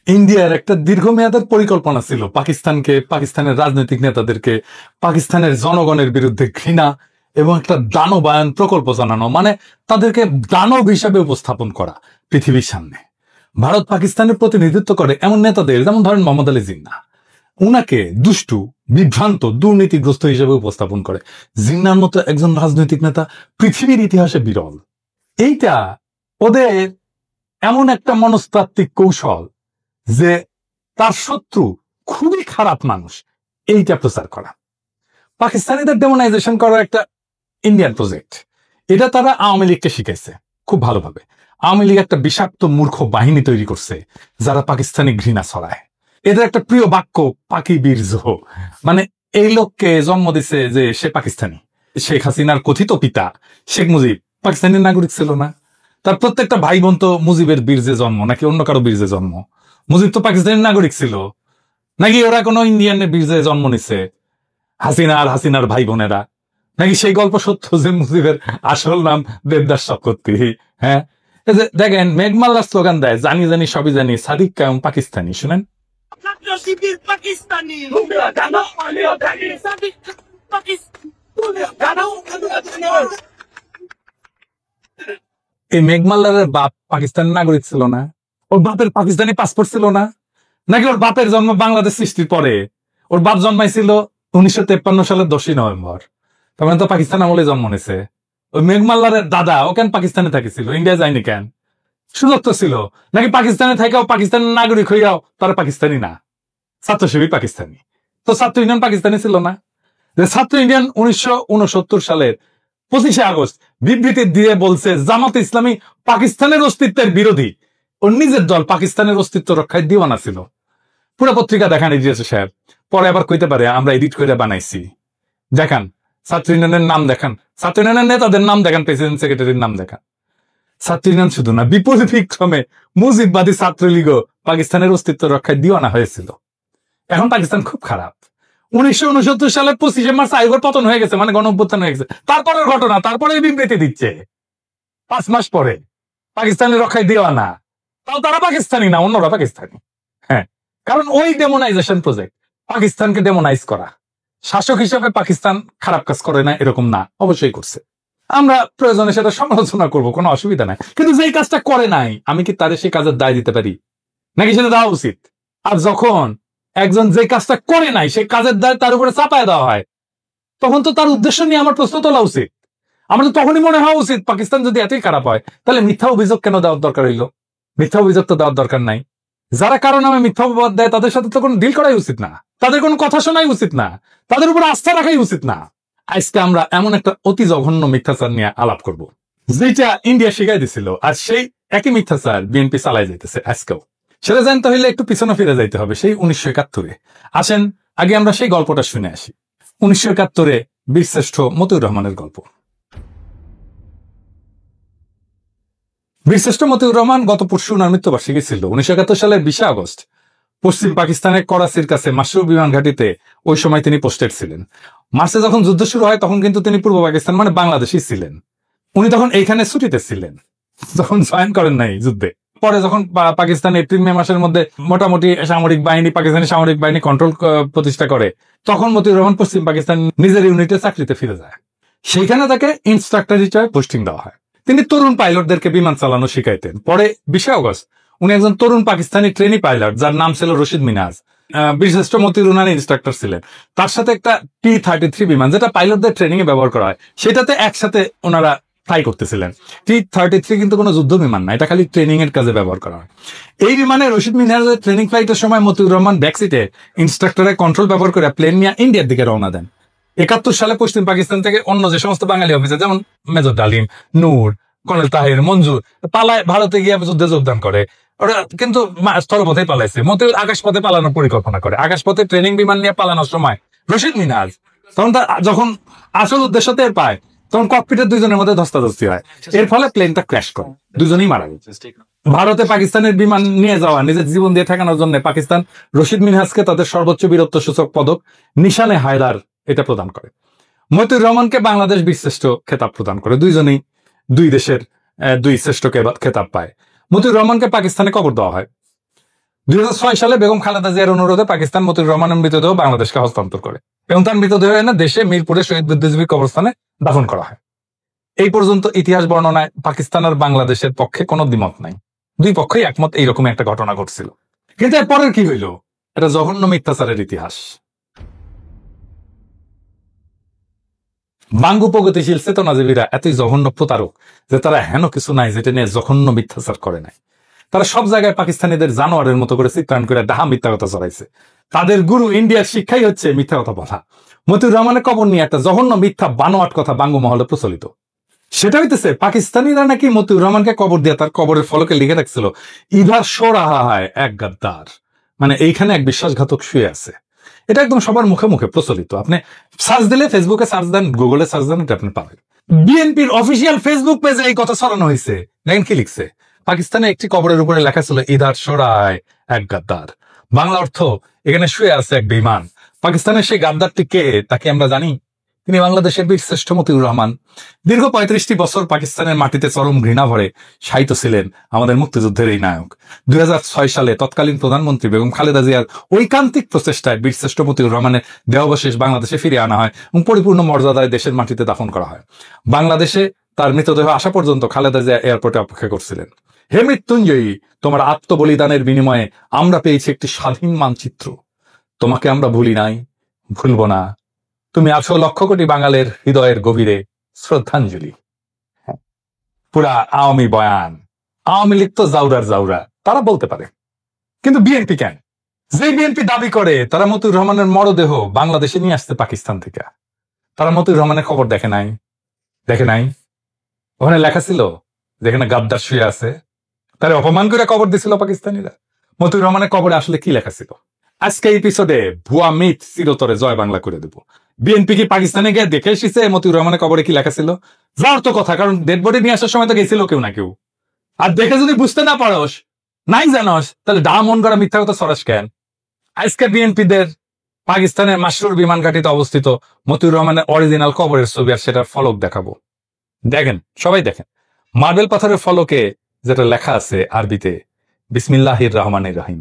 ইন্ডিয়ার একটা দীর্ঘমেয়াদের পরিকল্পনা ছিল পাকিস্তানকে, পাকিস্তানের রাজনৈতিক নেতাদেরকে পাকিস্তানের জনগণের বিরুদ্ধে ঘৃণা এবং একটা দানবায়ন প্রকল্প জানানো, মানে তাদেরকে দানব হিসাবে উপস্থাপন করা পৃথিবীর সামনে। ভারত পাকিস্তানের প্রতিনিধিত্ব করে এমন নেতাদের, যেমন ধরেন মোহাম্মদ আলী জিন্নাহ, উনাকে দুষ্টু, বিভ্রান্ত, দুর্নীতিগ্রস্ত হিসেবে উপস্থাপন করে। জিন্নাহর মতো একজন রাজনৈতিক নেতা পৃথিবীর ইতিহাসে বিরল। এইটা ওদের এমন একটা মনস্তাত্ত্বিক কৌশল যে তার শত্রু খুবই খারাপ মানুষ, এইটা প্রচার করা। পাকিস্তানিদের ডেমোনাইজেশন করার একটা ইন্ডিয়ান প্রজেক্ট, এটা তারা আওয়ামী লীগকে শিখাইছে খুব ভালোভাবে। আওয়ামী লীগ একটা বিষাক্ত মূর্খ বাহিনী তৈরি করছে যারা পাকিস্তানি ঘৃণা ছড়ায়। এদের একটা প্রিয় বাক্য পাকি বীর জোহ, মানে এই লোককে জন্ম দিছে যে সে পাকিস্তানি। শেখ হাসিনার কথিত পিতা শেখ মুজিব পাকিস্তানি নাগরিক ছিল না? তার প্রত্যেকটা ভাই বোন তো মুজিবের বীর্যে জন্ম নাকি অন্য কারো বীর্যে জন্ম? মুজিব তো পাকিস্তানি নাগরিক ছিল নাকি ওরা কোনো ইন্ডিয়ানের বীর্যে জন্ম নিছে? হাসিনা আর হাসিনার ভাই বোনেরা নাকি সেই গল্প সত্য যে মুজিবের আসল নাম দেবদাস শপকর্তি? হ্যাঁ, দেখেন মেঘমাল্লার স্লোগান দেয়, জানি জানি সবই জানি, সাদিক কায়ুম পাকিস্তানি। শুনেন, এই মেঘমাল্লারের বাপ পাকিস্তানের নাগরিক ছিল না? ওর বাপের পাকিস্তানি পাসপোর্ট ছিল না? নাকি ওর বাপের জন্ম বাংলাদেশ সৃষ্টির পরে? ওর বাপ জন্মাইছিল 1953 সালের 10ই নভেম্বর, তার মানে তো পাকিস্তান আমলে জন্ম নিছে। ওই মেঘমাল্লারের দাদা ও কেন পাকিস্তানে থাকিছিল, ইন্ডিয়া যায়নি কেন? সুযোগ তো ছিল। নাকি পাকিস্তানে থাকাও পাকিস্তানের নাগরিক হইয়াও তারা পাকিস্তানি না? ছাত্র শিবির পাকিস্তানি, তো ছাত্র ইউনিয়ন পাকিস্তানি ছিল না? যে ছাত্র ইউনিয়ন 1969 সালের 25শে আগস্ট বিবৃতি দিয়ে বলছে জামাত ইসলামী পাকিস্তানের অস্তিত্বের বিরোধী। ওর নিজের দল পাকিস্তানের অস্তিত্ব রক্ষায় দিওয়ানা ছিল। পুরো পত্রিকা দেখান ইডিএস সাহেব, পরে আবার কইতে পারে আমরা এডিট করে বানাইছি। দেখান ছাত্র ইউনিয়নের নাম দেখান, ছাত্র ইউনিয়নের নেতাদের নাম দেখান, প্রেসিডেন্ট সেক্রেটারির নাম দেখান। ছাত্র ইউনিয়ন শুধু না, বিপরীত ক্রমে মুজিববাদী ছাত্রলীগও পাকিস্তানের অস্তিত্ব রক্ষায় দিওয়ানা হয়েছিল। এখন পাকিস্তান খুব খারাপ। 1969 সালের 25শে মার্চ আইগর পতন হয়ে গেছে, মানে গণঅভ্যুত্থান হয়ে গেছে। তারপরের ঘটনা, তারপরে বিবৃতি দিচ্ছে 5 মাস পরে পাকিস্তানের রক্ষায় দিওয়ানা। তাও তারা পাকিস্তানি না, অন্যরা পাকিস্তানি। হ্যাঁ, কারণ ওই ডেমোনাইজেশন প্রজেক্ট, পাকিস্তানকে ডেমোনাইজ করা। শাসক হিসেবে পাকিস্তান খারাপ কাজ করে না এরকম না, অবশ্যই করছে। আমরা প্রয়োজনে সেটা সমালোচনা করব, কোনো অসুবিধা নাই। কিন্তু যেই কাজটা করে নাই, আমি কি তারে সেই কাজের দায় দিতে পারি নাকি সেটা দেওয়া উচিত? আর যখন একজন যে কাজটা করে নাই সেই কাজের দায় তার উপরে চাপায় দেওয়া হয়, তখন তো তার উদ্দেশ্য নিয়ে আমার প্রশ্ন তোলা উচিত। আমার তো তখনই মনে হওয়া উচিত পাকিস্তান যদি এতই খারাপ হয় তাহলে মিথ্যা অভিযোগ কেন দেওয়ার দরকার হইল? মিথ্যা অভিযোগ তো দেওয়ার দরকার নাই। যারা কারণ নামে মিথ্যা অপবাদ দেয় তাদের সাথে তো কোনো ডিল করাই উচিত না, তাদের কোনো কথা শোনাই উচিত না, তাদের উপর আস্থা রাখাই উচিত না। আজকে আমরা এমন একটা অতি জঘন্য মিথ্যাচার নিয়ে আলাপ করব যেটা ইন্ডিয়া শিখাই দিছিল, আর সেই একই মিথ্যাচার বিএনপি চালাই যাইতেছে আজকেও। সেটা জানতে হইলে একটু পিছনে ফিরে যাইতে হবে, সেই 1971-এ। আসেন আগে আমরা সেই গল্পটা শুনে আসি। 1971-এ বীরশ্রেষ্ঠ মতিউর রহমানের গল্প। বীরশ্রেষ্ঠ মতিউর রহমান গত পরশু ওনার মৃত্যুবার্ষিকী ছিল। 1971 সালের 20শে আগস্ট পশ্চিম পাকিস্তানের করাচির কাছে মাসরুর বিমান ঘাঁটিতে ওই সময় তিনি পোস্টেড ছিলেন। মার্চে যখন যুদ্ধ শুরু হয় তখন কিন্তু তিনি পূর্ব পাকিস্তান মানে বাংলাদেশই ছিলেন। উনি তখন এইখানে ছুটিতে ছিলেন, যখন জয়েন করেন নাই যুদ্ধে। পরে যখন পাকিস্তান এপ্রিল-মে মাসের মধ্যে মোটামুটি সামরিক বাহিনী, পাকিস্তানি সামরিক বাহিনী কন্ট্রোল প্রতিষ্ঠা করে, তখন মতিউর রহমান পশ্চিম পাকিস্তান নিজের ইউনিটে চাকরিতে ফিরে যায়। সেইখানে তাকে ইনস্ট্রাক্টর হিসেবে পোস্টিং দেওয়া হয়। তিনি তরুণ পাইলটদেরকে বিমান চালানো শিখাইতেন। পরে 20শে আগস্ট উনি একজন তরুণ পাকিস্তানি ট্রেনি পাইলট, যার নাম ছিল রশিদ মিনাজ, বীরশ্রেষ্ঠ মতিউর রহমান ইনস্ট্রাক্টর ছিলেন। তার সাথে একটা T-33 বিমান, যেটা পাইলটদের ট্রেনিং এ ব্যবহার করা হয়, সেটাতে একসাথে ওনারা ফ্লাই করতেছিলেন। T-33 কিন্তু কোনো যুদ্ধ বিমান না, এটা খালি ট্রেনিং এর কাজে ব্যবহার করা হয়। এই বিমানে রশিদ মিনাজের ট্রেনিং ফ্লাইটের সময় মতিউর রহমান ব্যাকসিটে ইনস্ট্রাক্টরের কন্ট্রোল ব্যবহার করে প্লেন নিয়ে ইন্ডিয়ার দিকে রওনা দেন। 71 সালে পশ্চিম পাকিস্তান থেকে অন্য যে সমস্ত বাঙালি অফিসার, যেমন মেজর ডালিম, নূর, কর্নেল তাহির, মঞ্জুর, পালায় ভারতে গিয়ে যুদ্ধে যোগদান করে। ওরা কিন্তু স্থলপথে পালাইছে। মতিউর আকাশপথে পালানোর পরিকল্পনা করে। আকাশপথে ট্রেনিং বিমান নিয়ে পালানোর সময় রশিদ মিনাজ তখন যখন আসল উদ্দেশ্য টের পায়, তখন ককপিটের দুইজনের মধ্যে ধস্তাধস্তি হয়। এর ফলে প্লেনটা ক্র্যাশ করে, দুজনেই মারা গেছে। ভারতে পাকিস্তানের বিমান নিয়ে যাওয়া, নিজের জীবন দিয়ে ঠেকানোর জন্য পাকিস্তান রশিদ মিনহাজকে তাদের সর্বোচ্চ বীরত্ব সূচক পদক নিশানে হায়দার এটা প্রদান করে। মতিউর রহমানকে বাংলাদেশ বীরশ্রেষ্ঠ খেতাব প্রদান করে। দুইজনেই দুই দেশের দুই শ্রেষ্ঠ খেতাব পায়। মতিউর রহমানকে পাকিস্তানে কবর দেওয়া হয়। 2006 সালে বেগম খালেদা জিয়ার অনুরোধে পাকিস্তান মতিউর রহমানের মৃতদেহ বাংলাদেশকে হস্তান্তর করে এবং তার মৃতদেহ এনে দেশে মিরপুরে শহীদ বুদ্ধিজীবী কবরস্থানে দাফন করা হয়। এই পর্যন্ত ইতিহাস বর্ণনায় পাকিস্তান আর বাংলাদেশের পক্ষে কোনো দ্বিমত নাই, দুই পক্ষই একমত এইরকম একটা ঘটনা ঘটছিল। কিন্তু এরপরের কি হইল? এটা জঘন্য মিথ্যাচারের ইতিহাস। বাঙ্গু প্রগতিশীল চেতনাজীবীরা এতই জঘন্য প্রতারক যে তারা হেন কিছু নাই যেটা নিয়ে জঘন্য মিথ্যাচার করে নাই। তারা সব জায়গায় পাকিস্তানিদের জানোয়ারের মতো করে চিত্রায়ন করে ডাহা মিথ্যা কথা চড়াইছে। তাদের গুরু ইন্ডিয়ার শিক্ষাই হচ্ছে মিথ্যা কথা বলা। মতিউর রহমানের কবর নিয়ে একটা জঘন্য মিথ্যা বানোয়াট কথা বাঙ্গু মহলে প্রচলিত। সেটা হইতেছে পাকিস্তানিরা নাকি মতিউর রহমানকে কবর দিয়ে তার কবরের ফলকে লিখে রাখছিল, ইধার শো রাহা হয় এক গাদ্দার, মানে এইখানে এক বিশ্বাসঘাতক শুয়ে আছে। এটা একদম সবার মুখে মুখে প্রচলিত। আপনি সার্চ দিলে, ফেসবুকে সার্চ দেন, গুগলে সার্চ দেন, এটা আপনি পাবেন। বিএনপির অফিসিয়াল ফেসবুক পেজে এই কথা ছড়ানো হয়েছে। দেখেন কি লিখছে, পাকিস্তানে একটি কবরের উপরে লেখা ছিল ইধার শো রাহা হয় এক গাদ্দার। বাংলা অর্থ, এখানে শুয়ে আছে এক বেঈমান। পাকিস্তানের সেই গাদ্দারটি কে তাকে আমরা জানি। তিনি বাংলাদেশের বীরশ্রেষ্ঠ মতিউর রহমান। দীর্ঘ 35টি বছর পাকিস্তানের মাটিতে চরম ঘৃণা ভরে শায়িত ছিলেন আমাদের মুক্তিযুদ্ধের এই নায়ক। 2006 সালে তৎকালীন প্রধানমন্ত্রী বেগম খালেদা জিয়ার ঐকান্তিক প্রচেষ্টায় বীরশ্রেষ্ঠ মতিউর রহমানের দেহাবশেষ বাংলাদেশে ফিরিয়ে আনা হয় এবং পরিপূর্ণ মর্যাদায় দেশের মাটিতে দাফন করা হয়। বাংলাদেশে তার মৃতদেহ আসা পর্যন্ত খালেদা জিয়া এয়ারপোর্টে অপেক্ষা করছিলেন। হে মৃত্যুঞ্জয়ী, তোমার আত্মবলিদানের বিনিময়ে আমরা পেয়েছি একটি স্বাধীন মানচিত্র। তোমাকে আমরা ভুলি নাই, ভুলব না। তুমি আছো লক্ষ কোটি বাঙালের হৃদয়ের গভীরে শ্রদ্ধাঞ্জলি। পুরা আওয়ামী বয়ান। আওয়ামী লীগ তো জাউরার জাউরা, তারা বলতে পারে, কিন্তু বিএনপি কেন? যে বিএনপি দাবি করে তারা মতিউর রহমানের মরদেহ বাংলাদেশে নিয়ে আসতে পাকিস্তান থেকে, তারা মতিউর রহমানের খবর দেখে নাই? ওখানে লেখা ছিল যেখানে গাদ্দার শুয়ে আছে, তারা অপমান করে কবর দিছিল পাকিস্তানিরা। মতিউর রহমানের কবরে আসলে কি লেখা ছিল? আজকে এপিসোডে ভুয়া মিথ চিরতরে জয় বাংলা করে দেব। বিএনপি কি পাকিস্তানে গিয়ে দেখে এসেছে মতিউর রহমানের কবরে কি লেখা ছিল? যাওয়ার তো কথা, কারণ ডেড বডি নিয়ে আসার সময় তো গেছিল কেউ না কেউ। আর দেখে যদি বুঝতে না পারোস, নাই জানোস, তাহলে ডা মন করা মিথ্যা কথা সরাস কেন? আজকে বিএনপিদের পাকিস্তানের মাসরুর বিমান ঘাঁটিতে অবস্থিত মতিউর রহমানের অরিজিনাল কবরের ছবি আর সেটার ফলক দেখাবো। দেখেন, সবাই দেখেন, মার্বেল পাথরের ফলকে যেটা লেখা আছে আরবিতে বিসমিল্লাহির রহমানির রহিম,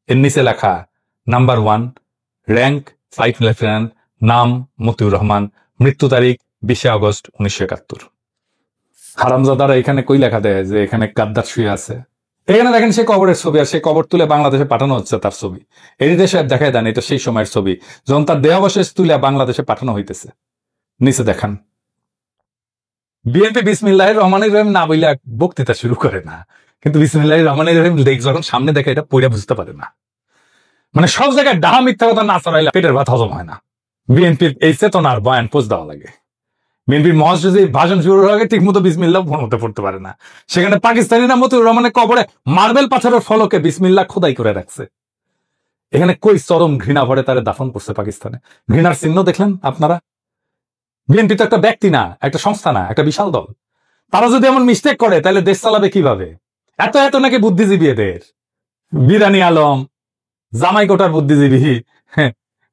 এর নিচে লেখা নাম্বার 1, র্যাঙ্ক 5 লেফটেন্যান্ট, নাম মতিউর রহমান, মৃত্যু তারিখ 20 আগস্ট 1971। হারামজাদারা এখানে কই লেখা দেয় যে এখানে গাদ্দার শুয়ে আছে? এখানে দেখেন সে কবরের ছবি, আর সে কবর তুলে বাংলাদেশে পাঠানো হচ্ছে তার ছবি। এডিটর সাহেব দেখায় দেন এটা সেই সময়ের ছবি যখন তার দেহাবশেষ তুলে বাংলাদেশে পাঠানো হইতেছে। নিচে দেখান, বিএনপি বিসমিল্লাহির রহমানির রহিম না বইলে বক্তৃতা শুরু করে না, কিন্তু বিসমিল্লাহির রহমানির রহিম যখন সামনে দেখে এটা পড়ে বুঝতে পারে না। মানে সব জায়গায় ডাহা মিথ্যা কথা না চড়াইলে পেটের ভাত হজম হয় না। বিএনপির এই চেতনার বয়ান পোস্ট দেওয়া লাগে। বিএনপির মহাসচিব ভাষণ শুরুর আগে ঠিক মতো বিসমিল্লাহ মতো পড়তে পারে না, সেখানে পাকিস্তানিরা মতিউর রহমানের কবরে মার্বেল পাথরের ফলকে বিসমিল্লাহ খোদাই করে রাখছে। এখানে কই চরম ঘৃণা ভরে তারা দাফন করছে পাকিস্তানে। ঘৃণার চিহ্ন দেখলেন আপনারা? বিএনপি তো একটা ব্যক্তি না, একটা সংস্থা না, একটা বিশাল দল। তারা যদি এমন মিস্টেক করে তাহলে দেশ চালাবে কিভাবে? এত এত নাকি বুদ্ধিজীবী এদের, বিরানি আলম, জামাই কোটার বুদ্ধিজীবী,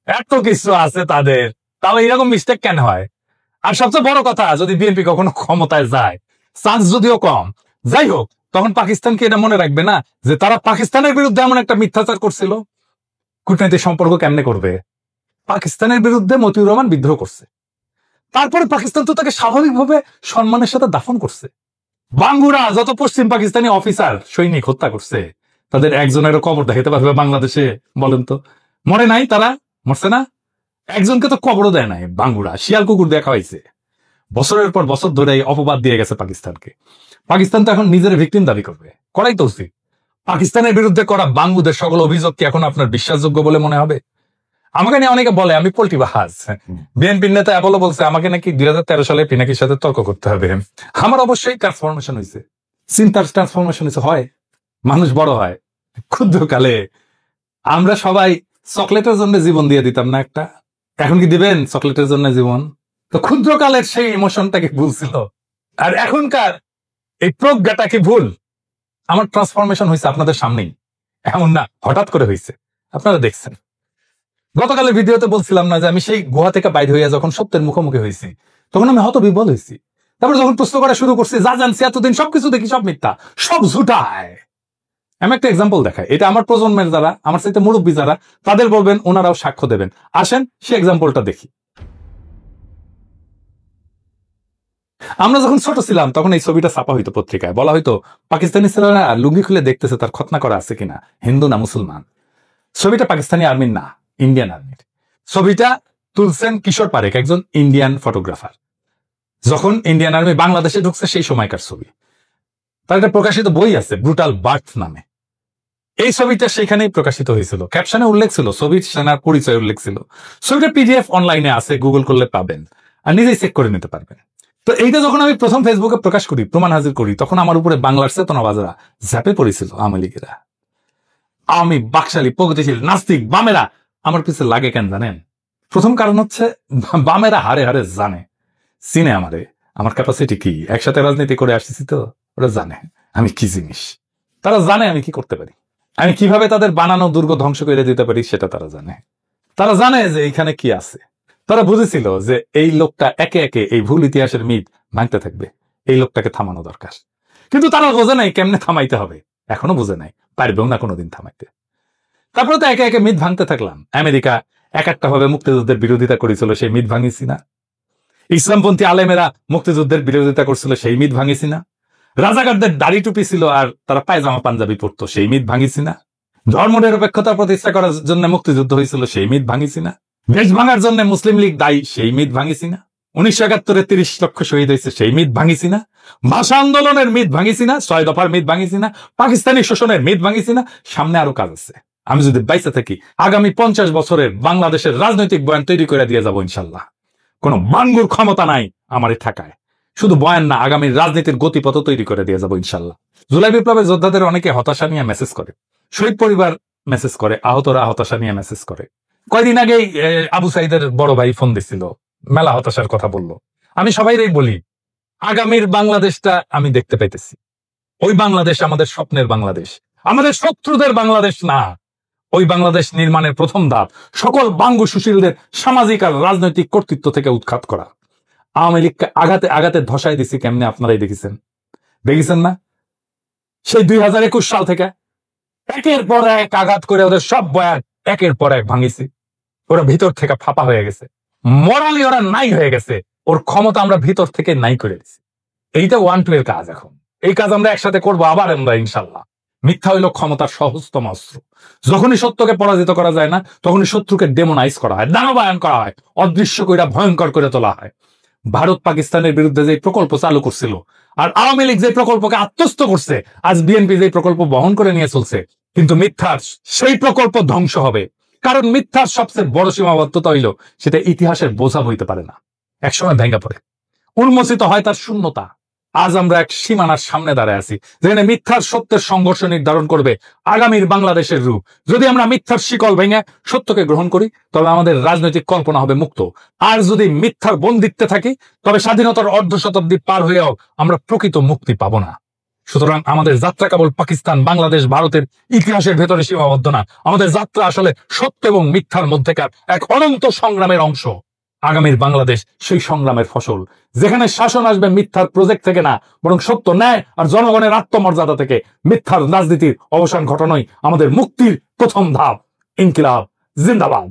এত কিছু আছে তাদের, তাহলে এরকম মিস্টেক কেন হয়? আর সবচেয়ে বড় কথা, যদি বিএনপি কখনো ক্ষমতায় যায়, চান্স যদিও কম, যাই হোক, তখন পাকিস্তানকে এটা মনে রাখবে না যে তারা পাকিস্তানের বিরুদ্ধে এমন একটা মিথ্যাচার করছিল। কূটনৈতিক সম্পর্ক কেমনে করবে? পাকিস্তানের বিরুদ্ধে মতিউর রহমান বিদ্রোহ করছে, তারপরে পাকিস্তান তো তাকে স্বাভাবিকভাবে সম্মানের সাথে দাফন করছে। বাঙ্গুরা যত পশ্চিম পাকিস্তানি অফিসার সৈনিক হত্যা করছে, তাদের একজনেরও কবর দেখাতে পারবে বাংলাদেশে? বলেন তো, মরে নাই? তারা মরছে না? একজনকে তো কবরও দেয় নাই বাঙ্গুরা, শিয়াল কুকুর দেখা হয়েছে। বছরের পর বছর ধরে অপবাদ দিয়ে গেছে পাকিস্তানকে। পাকিস্তান তো এখন নিজের ভিকটিম দাবি করবে, করাই তো উচিত। পাকিস্তানের বিরুদ্ধে করা বাঙ্গুদের সকল অভিযোগ কি এখন আপনার বিশ্বাসযোগ্য বলে মনে হবে? আমাকে নিয়ে অনেকে বলে আমি পোল্ট্রি বাহাজ। বিএনপির নেতা অ্যাপোলো বলছে আমাকে নাকি 2013 সালে পিনাকির সাথে তর্ক করতে হবে। আমার অবশ্যই ট্রান্সফরমেশন হয়েছে, চিন্তার ট্রান্সফরমেশন হয়েছে। হয় মানুষ বড় হয়। ক্ষুদ্রকালে আমরা সবাই চকলেটের জন্য জীবন দিয়ে দিতাম না একটা, এখন কি দিবেন চকলেটের জন্য জীবন? তো ক্ষুদ্রকালের সেই ইমোশনটাকে ভুল ছিল, আর এখনকার এই প্রজ্ঞাটা কি ভুল? আমার ট্রান্সফরমেশন হয়েছে আপনাদের সামনেই, এমন না হঠাৎ করে হয়েছে, আপনারা দেখছেন। গতকালের ভিডিওতে বলছিলাম না যে আমি সেই গুহা থেকে বাইরে হইয়া যখন সত্যের মুখোমুখি হয়েছি তখন আমি হতবিহ্বল হয়েছি। তারপর যখন প্রশ্ন করা শুরু করছি, যা জানছি এতদিন সবকিছু দেখি সব মিথ্যা, সব ঝুটায়। আমি একটা এক্সাম্পল দেখাই, এটা আমার প্রজন্মের যারা, আমার সাথে মুরব্বী যারা, তাদের বলবেন, ওনারাও সাক্ষ্য দেবেন। আসেন সে এক্সাম্পলটা দেখি। আমরা যখন ছোট ছিলাম তখন এই ছবিটা ছাপা হইতো পত্রিকায়, বলা হইতো পাকিস্তানি ছেলেরা লুঙ্গি খুলে দেখতেছে তার খতনা করা আছে কিনা, হিন্দু না মুসলমান। ছবিটা পাকিস্তানি আর্মির না, ইন্ডিয়ান আর্মির। ছবিটা তুলছেন কিশোর পারেখ, একজন ইন্ডিয়ান ফটোগ্রাফার। যখন ইন্ডিয়ান আর্মি বাংলাদেশে ঢুকছে সেই সময়কার ছবি। তার একটা প্রকাশিত বই আছে ব্রুটাল বার্থ নামে। এই ছবিটা সেখানেই প্রকাশিত হয়েছিল। ক্যাপশনে উল্লেখ ছিল, ছবির সেনার পরিচয় উল্লেখ ছিল। ছবিটা পিডিএফ অনলাইনে আছে, গুগল করলে পাবেন, আর নিজেই চেক করে নিতে পারবেন। তো এইটা যখন আমি প্রথম ফেসবুকে প্রকাশ করি, প্রমাণ হাজির করি, তখন আমার উপরে বাংলার চেতনাবাজরা ঝাঁপে পড়েছিল। আওয়ামী লীগেরা, আমি বাকশালী, প্রগতিশীল, নাস্তিক, বামেরা আমার পিছনে লাগে কেন জানেন? প্রথম কারণ হচ্ছে বামেরা হারে হারে জানে, চিনে আমারে, আমার ক্যাপাসিটি কি, একসাথে রাজনীতি করে আসতেছি তো ওরা জানে আমি কি জিনিস। তারা জানে আমি কি করতে পারি, আমি কিভাবে তাদের বানানো দুর্গ ধ্বংস করে দিতে পারি, সেটা তারা জানে। তারা জানে যে এইখানে কি আছে। তারা বুঝেছিল যে এই লোকটা একে একে এই ভুল ইতিহাসের মিথ ভাঙতে থাকবে, এই লোকটাকে থামানো দরকার। কিন্তু তারা বোঝে নাই কেমনে থামাইতে হবে, এখনো বুঝে নাই, পারবেও না কোনোদিন থামাইতে। তারপরে তো একে একে মিথ ভাঙতে থাকলাম। আমেরিকা এক একটা ভাবে মুক্তিযুদ্ধের বিরোধিতা করেছিল, সেই মিথ ভাঙিছি না? ইসলামপন্থী আলেমেরা মুক্তিযুদ্ধের বিরোধিতা করছিল, সেই মিথ ভাঙিছি না? রাজাকারদের দাড়ি টুপি ছিল আর তারা পায়জামা পাঞ্জাবি পরতো, সেই মিথ ভাঙিছি না? ধর্ম নিরপেক্ষতা প্রতিষ্ঠা করার জন্য মুক্তিযুদ্ধ হয়েছিল, সেই মিথ ভাঙিছি না? দেশ ভাঙার জন্য মুসলিম লীগ দায়ী, সেই মিথ ভাঙিছি না? 1971 30 লক্ষ শহীদ হয়েছে, সেই মিথ ভাঙিছি না? ভাষা আন্দোলনের মিথ ভাঙিছি না? 6 দফার মিথ ভাঙিছি না? পাকিস্তানি শোষণের মিথ ভাঙিছি না? সামনে আরো কাজ আছে। আমি যদি বাইসে থাকি, আগামী 50 বছরের বাংলাদেশের রাজনৈতিক বয়ান তৈরি করে দিয়ে যাবো ইনশাল্লাহ। কোন বাঙ্গুর ক্ষমতা নাই আমারই থাকায়। শুধু বয়ান না, আগামীর রাজনীতির গতিপথ তৈরি করে দিয়ে যাবো ইনশাল্লাহ। জুলাই বিপ্লবের যোদ্ধাদের অনেকে হতাশা নিয়ে মেসেজ করে, শহীদ পরিবার মেসেজ করে, আহতরা হতাশা নিয়ে মেসেজ করে। কয়দিন আগেই আবু সাইদের বড় ভাই ফোন দিছিল, মেলা হতাশার কথা বলল। আমি সবাইরই বলি, আগামীর বাংলাদেশটা আমি দেখতে পাইতেছি। ওই বাংলাদেশ আমাদের স্বপ্নের বাংলাদেশ, আমাদের শত্রুদের বাংলাদেশ না। ওই বাংলাদেশ নির্মাণের প্রথম ধাপ সকল বাঙ্গু সুশীলদের সামাজিক আর রাজনৈতিক কর্তৃত্ব থেকে উৎখাত করা। আওয়ামী লীগকে আঘাতে আঘাতে ধসাই দিছি কেমনে, আপনারাই দেখেছেন না? সেই 2021 সাল থেকে একের পর এক আঘাত করে ওদের সব বয়ান একের পর এক ভাঙিছি। ওরা ভিতর থেকে ফাঁপা হয়ে গেছে, মরালি ওরা নাই হয়ে গেছে, ওর ক্ষমতা আমরা ভিতর থেকে নাই করে দিছি। এইটা 1-2 এর কাজ। এখন এই কাজ আমরা একসাথে করবো আবার আমরা ইনশাল্লাহ। মিথ্যা হইল ক্ষমতার সহজতম অস্ত্র। যখনই সত্যকে পরাজিত করা যায় না, তখনই শত্রুকে ডেমোনাইজ করা হয়, দানবায়ন করা হয়, অদৃশ্য কইরা ভয়ঙ্কর করে তোলা হয়। ভারত পাকিস্তানের বিরুদ্ধে যে প্রকল্প চালু করছিল, আর আওয়ামী লীগ যে প্রকল্পকে আত্মস্থ করছে, আজ বিএনপি যে প্রকল্প বহন করে নিয়ে চলছে, কিন্তু মিথ্যার সেই প্রকল্প ধ্বংস হবে। কারণ মিথ্যার সবচেয়ে বড় সীমাবদ্ধতা হইল সেটা ইতিহাসের বোঝা হইতে পারে না, একসময় ভেঙে পড়ে, উন্মোচিত হয় তার শূন্যতা। আজ আমরা এক সীমানার সামনে দাঁড়ায় আছি, যেখানে মিথ্যার সত্যের সংঘর্ষ নির্ধারণ করবে আগামীর বাংলাদেশের রূপ। যদি আমরা মিথ্যার শিকল ভেঙে সত্যকে গ্রহণ করি, তবে আমাদের রাজনৈতিক কল্পনা হবে মুক্ত। আর যদি মিথ্যার বন্দিত্বে থাকি, তবে স্বাধীনতার অর্ধ শতাব্দী পার হয়েও আমরা প্রকৃত মুক্তি পাবো না। সুতরাং আমাদের যাত্রা কেবল পাকিস্তান, বাংলাদেশ, ভারতের ইতিহাসের ভেতরে সীমাবদ্ধ না। আমাদের যাত্রা আসলে সত্য এবং মিথ্যার মধ্যেকার এক অনন্ত সংগ্রামের অংশ। আগামীর বাংলাদেশ সেই সংগ্রামের ফসল, যেখানে শাসন আসবে মিথ্যার প্রজেক্ট থেকে না, বরং সত্য, ন্যায় আর জনগণের আত্মমর্যাদা থেকে। মিথ্যার রাজনীতির অবসান ঘটানোই আমাদের মুক্তির প্রথম ধাপ। ইনকিলাব জিন্দাবাদ।